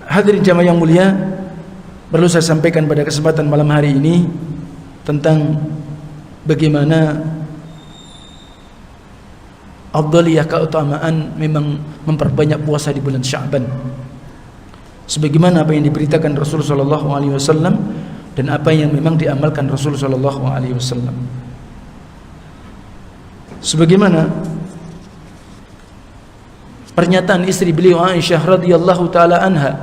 Hadirin jamaah yang mulia, perlu saya sampaikan pada kesempatan malam hari ini tentang bagaimana afdaliyah, keutamaan memang memperbanyak puasa di bulan Sya'ban, sebagaimana apa yang diberitakan Rasulullah sallallahu alaihi wasallam dan apa yang memang diamalkan Rasulullah sallallahu alaihi wasallam. Sebagaimana pernyataan istri beliau Aisyah radhiyallahu taala anha,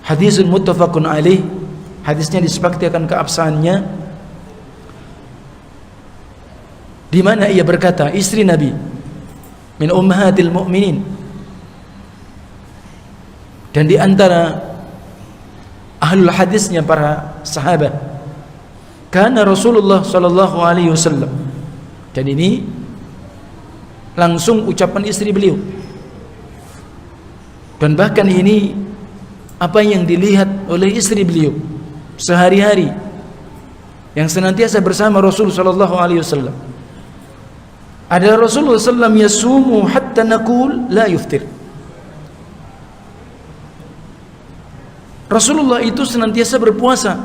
hadisun muttafaqun alaih, hadisnya disepakati akan keabsahannya, di mana ia berkata, istri Nabi min ummahatil mu'minin, dan di antara ahlul hadisnya para sahabat, kana Rasulullah sallallahu alaihi wasallam, dan ini langsung ucapan istri beliau, dan bahkan ini apa yang dilihat oleh istri beliau sehari-hari yang senantiasa bersama Rasul sallallahu alaihi wasallam. Ada Rasulullah sallam yasumu hatta naqul la yuftir. Rasulullah itu senantiasa berpuasa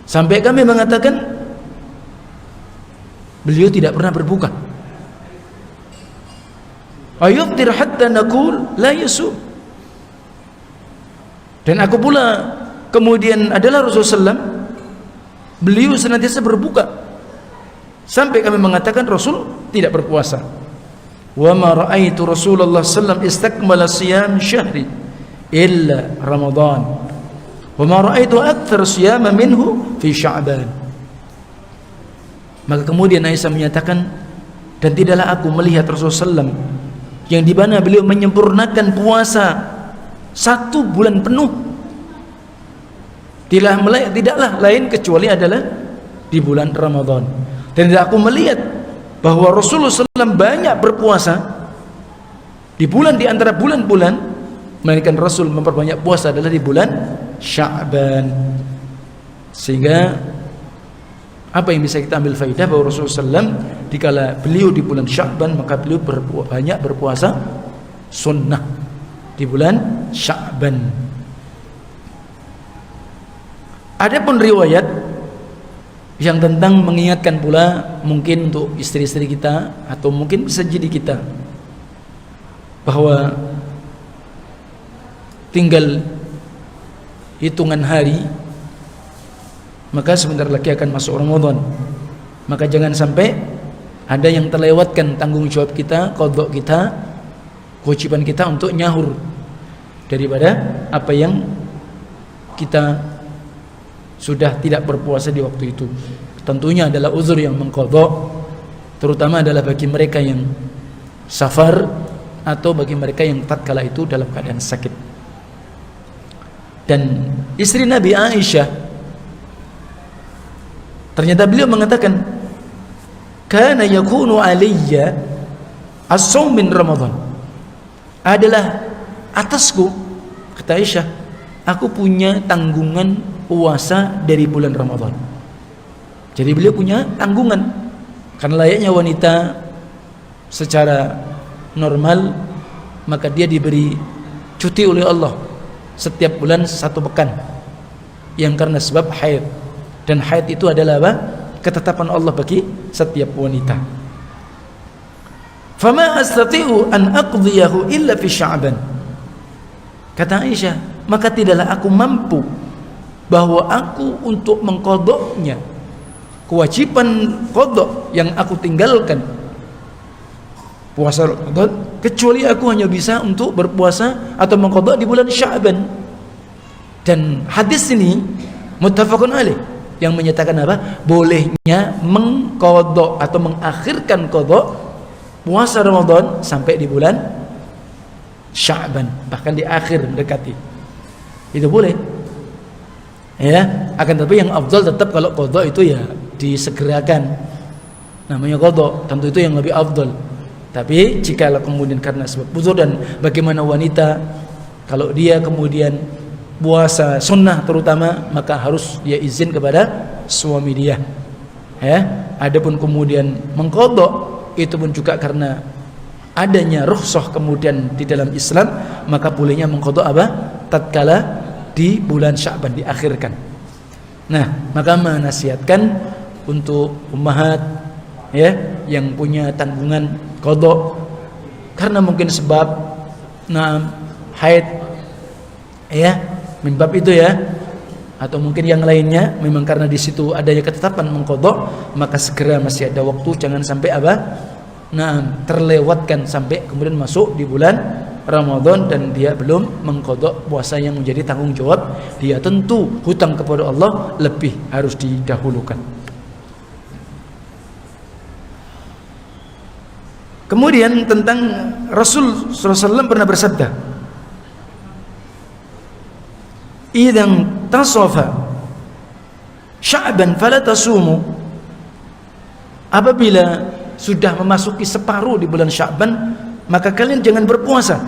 sampai kami mengatakan beliau tidak pernah berbuka. Ayuftir hatta naqul la yasum. Dan aku pula kemudian adalah Rasulullah SAW, beliau senantiasa berbuka sampai kami mengatakan Rasul tidak berpuasa. Wa ma ra'aitu Rasulullah sallam istakmala siyam syahri illa Ramadan, wa ma ra'aitu akthar siyama minhu fi Sya'ban. Maka kemudian Aisyah menyatakan, dan tidaklah aku melihat Rasulullah SAW yang di mana beliau menyempurnakan puasa 1 bulan penuh, tidaklah lain kecuali adalah di bulan Ramadan. Dan tidak aku melihat bahwa Rasulullah SAW banyak berpuasa di bulan di antara bulan-bulan, melainkan Rasul memperbanyak puasa adalah di bulan Sya'ban. Sehingga apa yang bisa kita ambil faidah bahwa Rasulullah SAW dikala beliau di bulan Sya'ban, maka beliau banyak berpuasa sunnah di bulan Sya'ban. Adapun riwayat yang tentang mengingatkan pula mungkin untuk istri-istri kita atau mungkin bisa jadi kita, bahwa tinggal hitungan hari maka sebentar lagi akan masuk Ramadan. Maka jangan sampai ada yang terlewatkan tanggung jawab kita, qadha kita, kewajiban kita untuk nyahur daripada apa yang kita sudah tidak berpuasa di waktu itu. Tentunya adalah uzur yang mengqadha, terutama adalah bagi mereka yang safar atau bagi mereka yang tatkala itu dalam keadaan sakit. Dan istri Nabi Aisyah, ternyata beliau mengatakan, kana yakunu alayya as-shaum min Ramadan, adalah atasku, kata Aisyah, aku punya tanggungan puasa dari bulan Ramadan. Jadi beliau punya tanggungan, karena layaknya wanita secara normal, maka dia diberi cuti oleh Allah setiap bulan 1 pekan, yang karena sebab haid. Dan haid itu adalah apa? Ketetapan Allah bagi setiap wanita. Fama astati'u an aqdiyahu illa fi Sya'ban. Kata Aisyah, maka tidaklah aku mampu bahwa aku untuk mengqadhanya, kewajiban qadha yang aku tinggalkan puasa Ramadan, kecuali aku hanya bisa untuk berpuasa atau mengqadha di bulan Sya'ban. Dan hadis ini muttafaqun alaih, yang menyatakan apa? Bolehnya mengqadha atau mengakhirkan qadha puasa Ramadan sampai di bulan Sya'ban, bahkan di akhir mendekati. Itu boleh. Ya, akan tetapi yang afdal tetap kalau qadha itu ya disegerakan. Namanya qadha, tentu itu yang lebih afdal. Tapi jika kemudian karena sebab uzur, dan bagaimana wanita kalau dia kemudian puasa sunnah terutama, maka harus dia izin kepada suami dia. Ya, adapun kemudian mengqadha itu pun juga karena adanya rukhsah kemudian di dalam Islam, maka bolehnya mengqadha apa? Tatkala di bulan Sya'ban diakhirkan. Nah, maka menasihatkan untuk ummahat ya yang punya tanggungan qadha karena mungkin sebab haid ya, mimbab itu ya, atau mungkin yang lainnya, memang karena di situ adanya ketetapan mengqadha, maka segera masih ada waktu, jangan sampai apa? Terlewatkan sampai kemudian masuk di bulan Ramadan dan dia belum mengqadha puasa yang menjadi tanggung jawab dia. Tentu hutang kepada Allah lebih harus didahulukan. Kemudian tentang Rasul SAW pernah bersabda, "Idzan tasafa Sya'ban fala tasumu." Apabila sudah memasuki separuh di bulan Sya'ban, maka kalian jangan berpuasa.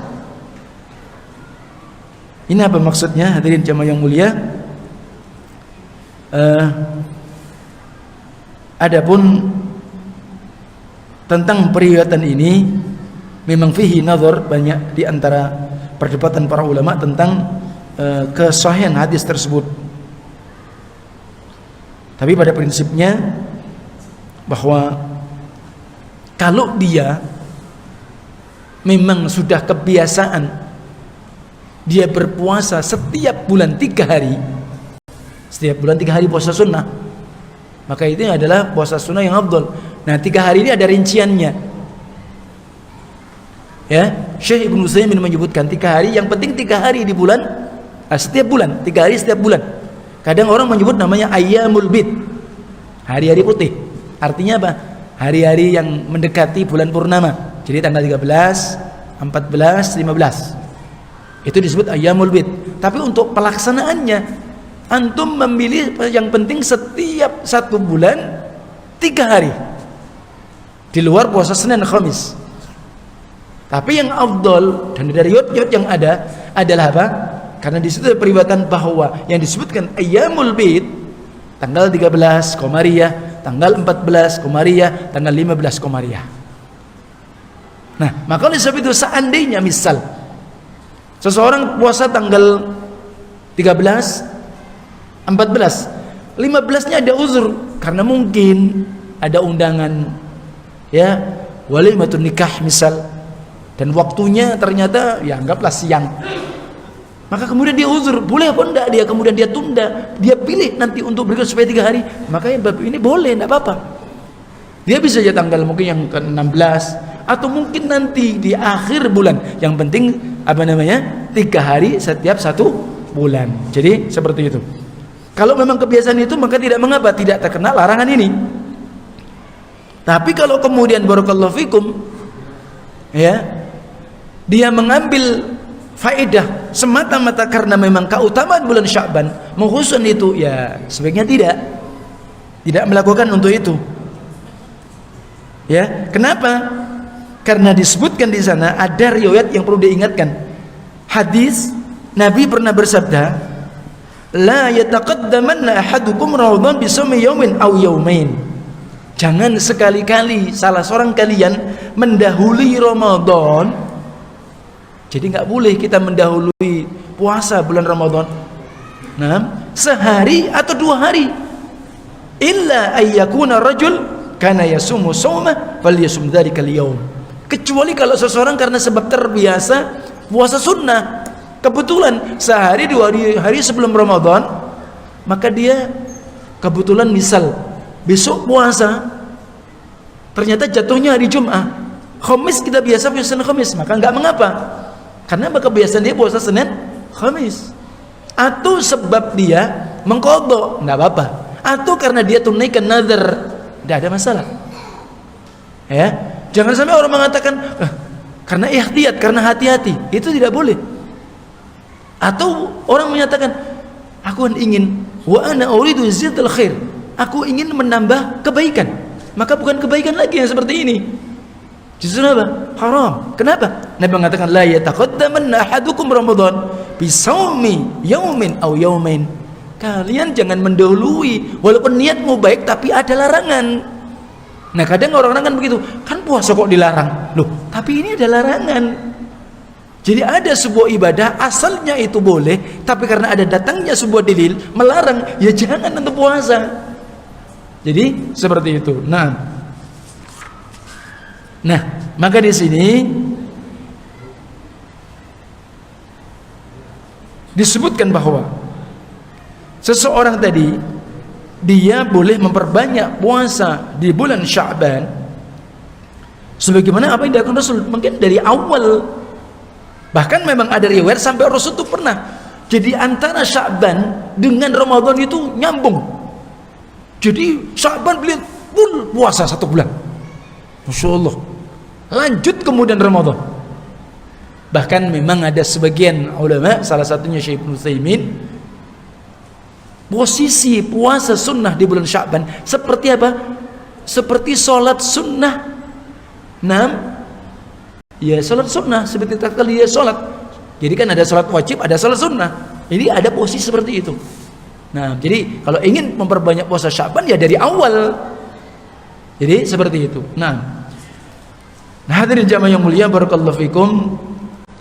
Ini apa maksudnya, hadirin jamaah yang mulia? Adapun tentang periwayatan ini memang fihi nazar, banyak di antara perdebatan para ulama tentang kesahihan hadis tersebut. Tapi pada prinsipnya bahwa kalau dia memang sudah kebiasaan dia berpuasa setiap bulan 3 hari, setiap bulan 3 hari puasa sunnah, maka itu adalah puasa sunnah yang afdal. Nah, 3 hari ini ada rinciannya ya. Syekh Ibnu Utsaimin menyebutkan 3 hari, yang penting 3 hari di bulan, setiap bulan, 3 hari setiap bulan. Kadang orang menyebut namanya ayyamul bid, hari-hari putih. Artinya apa? Hari-hari yang mendekati bulan purnama. Jadi tanggal 13, 14, 15 itu disebut ayyamul bid. Tapi untuk pelaksanaannya antum memilih yang penting setiap 1 bulan 3 hari di luar puasa Senin Khamis. Tapi yang afdal dan dari riwayat yang ada adalah apa? Karena di situ ada periwayatan bahwa yang disebutkan ayyamul bid tanggal 13 Qamariyah, tanggal 14 Qamariyah, tanggal 15 Qamariyah. Nah, maka oleh sebab itu seandainya misal seseorang puasa tanggal 13, 14, 15-nya ada uzur karena mungkin ada undangan ya, walimatun nikah misal, dan waktunya ternyata ya anggaplah siang. Maka kemudian dia uzur, boleh apa enggak dia kemudian dia tunda, dia pilih nanti untuk berikut supaya 3 hari, maka bab ini boleh, enggak apa-apa. Dia bisa aja tanggal mungkin yang ke-16 atau mungkin nanti di akhir bulan. Yang penting apa namanya? 3 hari setiap 1 bulan. Jadi seperti itu. Kalau memang kebiasaan itu maka tidak mengapa, tidak terkena larangan ini. Tapi kalau kemudian barakallahu fikum ya, dia mengambil faedah semata-mata karena memang keutamaan bulan Sya'ban mengkhususkan itu, ya sebaiknya tidak melakukan untuk itu. Ya, kenapa? Karena disebutkan di sana ada riwayat yang perlu diingatkan. Hadis Nabi pernah bersabda, "La yataqaddamanna ahadukum Ramadan bi sawmi yawmin aw yawmain." Jangan sekali-kali salah seorang kalian mendahului Ramadan. Jadi nggak boleh kita mendahului puasa bulan Ramadan. Nah, sehari atau 2 hari. Illa ayyakuna rajul kana yasumu sawma falyasum dzalika al-yawm. Kecuali kalau seseorang karena sebab terbiasa puasa sunnah, kebetulan sehari 2 hari sebelum Ramadan, maka dia kebetulan misal besok puasa ternyata jatuhnya hari Jumat, Khamis kita biasa puasa Senin Khamis, maka nggak mengapa. Karena kebiasaan dia puasa Senin Khamis, atau sebab dia mengqadha, enggak apa-apa, atau karena dia tunaikan nazar, enggak ada masalah. Ya, jangan sampai orang mengatakan karena ihtiyat, karena hati-hati, itu tidak boleh. Atau orang menyatakan aku ingin wa ana uridu zidal khair, aku ingin menambah kebaikan, maka bukan kebaikan lagi yang seperti ini. Justru apa? Haram. Kenapa? Nabi mengatakan la yataqaddamanna ahadukum Ramadan bi shaumi yaumin aw yaumain. Kalian jangan mendahului walaupun niatmu baik tapi ada larangan. Nah, kadang orang-orang kan begitu, kan puasa kok dilarang. Loh, Tapi ini ada larangan. Jadi ada sebuah ibadah asalnya itu boleh, tapi karena ada datangnya sebuah dalil melarang, ya jangan untuk puasa. Jadi seperti itu. Nah, maka di sini disebutkan bahwa seseorang tadi dia boleh memperbanyak puasa di bulan Sya'ban sebagaimana apa yang dilakukan Rasul mungkin dari awal. Bahkan memang ada riwayat sampai Rasul itu pernah jadi antara Sya'ban dengan Ramadan itu nyambung. Jadi Sya'ban beliau full puasa 1 bulan, Masya Allah, lanjut kemudian Ramadan. Bahkan memang ada sebagian ulama, salah satunya Syekh Ibnu Utsaimin, posisi puasa sunnah di bulan Sya'ban seperti apa? Seperti sholat sunnah. Ya sholat sunnah seperti kali dia sholat. Jadi kan ada sholat wajib, ada sholat sunnah. Jadi ada posisi seperti itu. Nah, jadi kalau ingin memperbanyak puasa Sya'ban ya dari awal. Jadi seperti itu. Nah hadirin jamaah yang mulia, barakallahu fikum.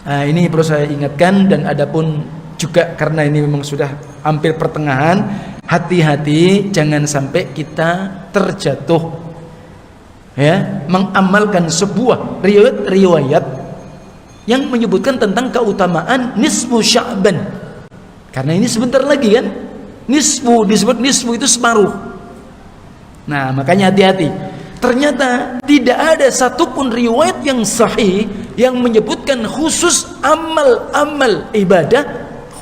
Ini perlu saya ingatkan, dan adapun juga karena ini memang sudah hampir pertengahan, hati-hati jangan sampai kita terjatuh ya mengamalkan sebuah riwayat yang menyebutkan tentang keutamaan nisfu Sya'ban. Karena ini sebentar lagi kan, nisfu, disebut nisfu itu separuh. Nah makanya hati-hati. Ternyata tidak ada satupun riwayat yang sahih yang menyebutkan khusus amal-amal ibadah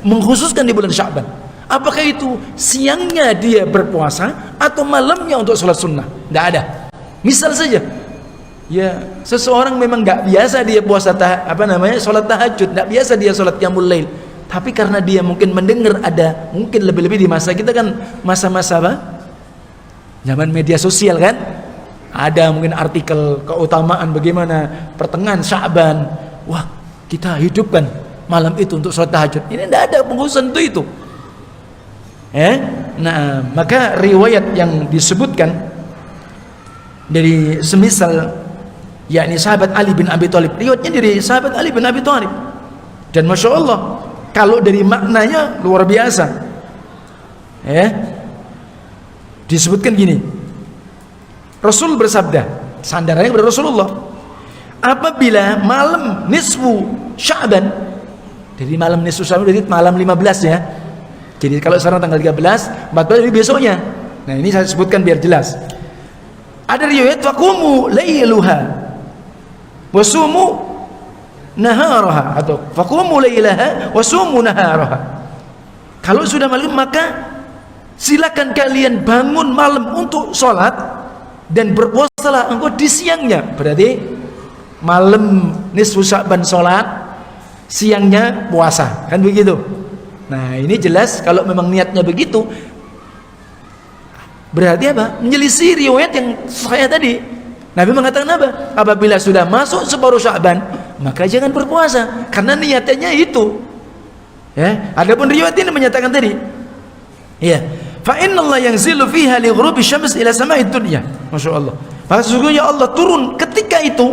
mengkhususkan di bulan Sya'ban. Apakah itu siangnya dia berpuasa atau malamnya untuk sholat sunnah? Tidak ada. Misal saja, ya seseorang memang nggak biasa dia puasa sholat tahajud, nggak biasa dia sholat qiyamul lail. Tapi karena dia mungkin mendengar ada, mungkin lebih-lebih di masa kita kan masa-masa apa? Zaman media sosial kan? Ada mungkin artikel keutamaan bagaimana pertengahan Sya'ban. Wah, kita hidupkan malam itu untuk sholat tahajud. Ini tidak ada pengkhususan itu. Nah, maka riwayat yang disebutkan dari semisal yakni sahabat Ali bin Abi Thalib, riwayatnya dari sahabat Ali bin Abi Thalib, dan Masya Allah kalau dari maknanya luar biasa. Disebutkan gini, Rasul bersabda, sandarannya kepada Rasulullah, apabila malam nisfu Sya'ban, jadi malam nisfu Sya'ban jadi malam 15 ya. Jadi kalau sekarang tanggal 13, 14 jadi besoknya. Nah ini saya sebutkan biar jelas. Ada riwayat faqumu lailuha wasumu naharaha, atau faqumu lailaha wasumu naharaha. Kalau sudah malam maka silakan kalian bangun malam untuk sholat dan berpuasalah engkau di siangnya. Berarti malam nisfu Sya'ban sholat, siangnya puasa, kan begitu. Nah ini jelas kalau memang niatnya begitu, berarti apa? Menyelisih riwayat yang saya tadi. Nabi mengatakan apa? Apabila sudah masuk separuh Sya'ban maka jangan berpuasa, karena niatnya itu. Adapun riwayat ini menyatakan tadi, fa innallaha yanzilu fiha li ghurubi syams ila sama'id dunya. Masya Allah. Maka sesungguhnya Allah turun ketika itu,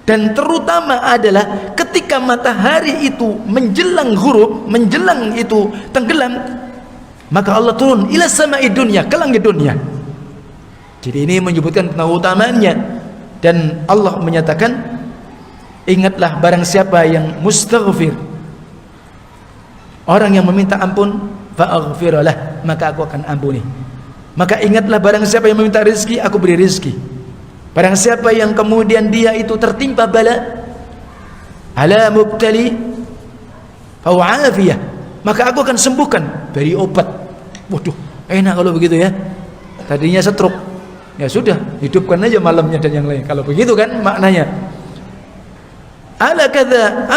dan terutama adalah ketika matahari itu menjelang ghurub, menjelang itu tenggelam, maka Allah turun ila sama'id dunya, ke langit dunia. Jadi ini menyebutkan tentang utamanya, dan Allah menyatakan, ingatlah barang siapa yang mustaghfir, orang yang meminta ampun, fa'aghfiralah, maka aku akan ampuni. Maka ingatlah barang siapa yang meminta rezeki, aku beri rezeki. Barang siapa yang kemudian dia itu tertimpa bala, ala mubtali fa'afiyah, maka aku akan sembuhkan, beri obat. Waduh, enak kalau begitu ya. Tadinya stroke, ya sudah, hidupkan aja malamnya dan yang lain. Kalau begitu kan maknanya. Ala kadza,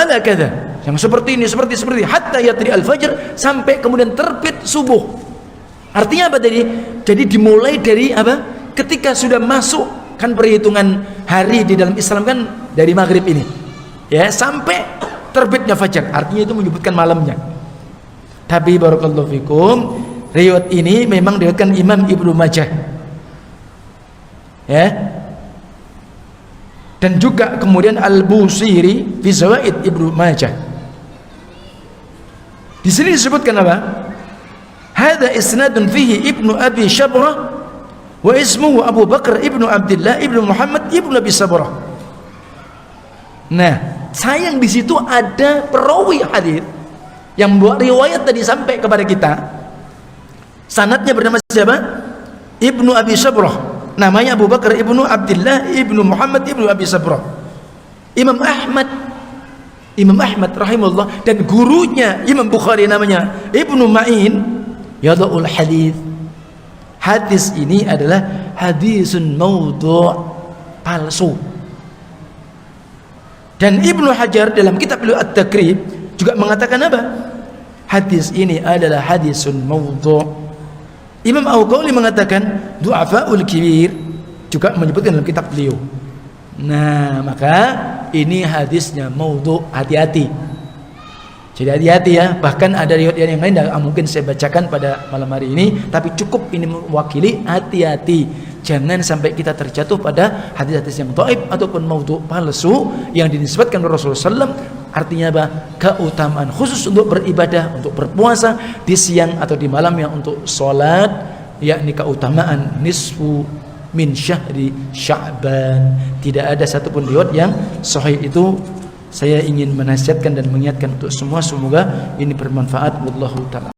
yang seperti ini, seperti hatta yatri al-fajr, sampai kemudian terbit subuh. Artinya apa tadi? Jadi dimulai dari apa? Ketika sudah masuk, kan perhitungan hari di dalam Islam kan dari maghrib ini, ya, sampai terbitnya fajar. Artinya itu menyebutkan malamnya. Tapi barakallahu fikum, riwayat ini memang diriwayatkan Imam Ibnu Majah. dan juga kemudian Al-Busiri fi Zawaid Ibnu Majah. Di sini disebutkan apa? Hadza isnadun fihi Ibnu Abi Syabrah wa ismuhu Abu Bakar Ibnu Abdullah Ibnu Muhammad Ibnu Abi Sabrah. Nah, sayang di situ ada perawi hadis yang membawa riwayat tadi sampai kepada kita. Sanadnya bernama siapa? Ibnu Abi Sabrah. Namanya Abu Bakar Ibnu Abdullah Ibnu Muhammad Ibnu Abi Sabrah. Imam Ahmad rahimahullah dan gurunya Imam Bukhari namanya Ibnu Ma'in yada'ul hadis. Hadis ini adalah hadisun maudhu', palsu. Dan Ibnu Hajar dalam kitab beliau At-Takrib juga mengatakan apa? Hadis ini adalah hadisun maudhu'. Imam Al-Qawli mengatakan du'afaul kibir, juga menyebutkan dalam kitab beliau. Nah, maka ini hadisnya maudhu', hati-hati. Jadi hati-hati ya. Bahkan ada riwayat yang lain yang mungkin saya bacakan pada malam hari ini, tapi cukup ini mewakili hati-hati. Jangan sampai kita terjatuh pada hadis-hadis yang dhaif ataupun maudhu', palsu yang dinisbatkan oleh Rasulullah SAW. Artinya apa? Keutamaan khusus untuk beribadah, untuk berpuasa di siang atau di malam yang untuk sholat, yakni keutamaan nisfu min syahri Sya'ban. Tidak ada satupun riwayat yang sahih itu. Saya ingin menasihatkan dan mengingatkan untuk semua, semoga ini bermanfaat. Wallahu ta'ala.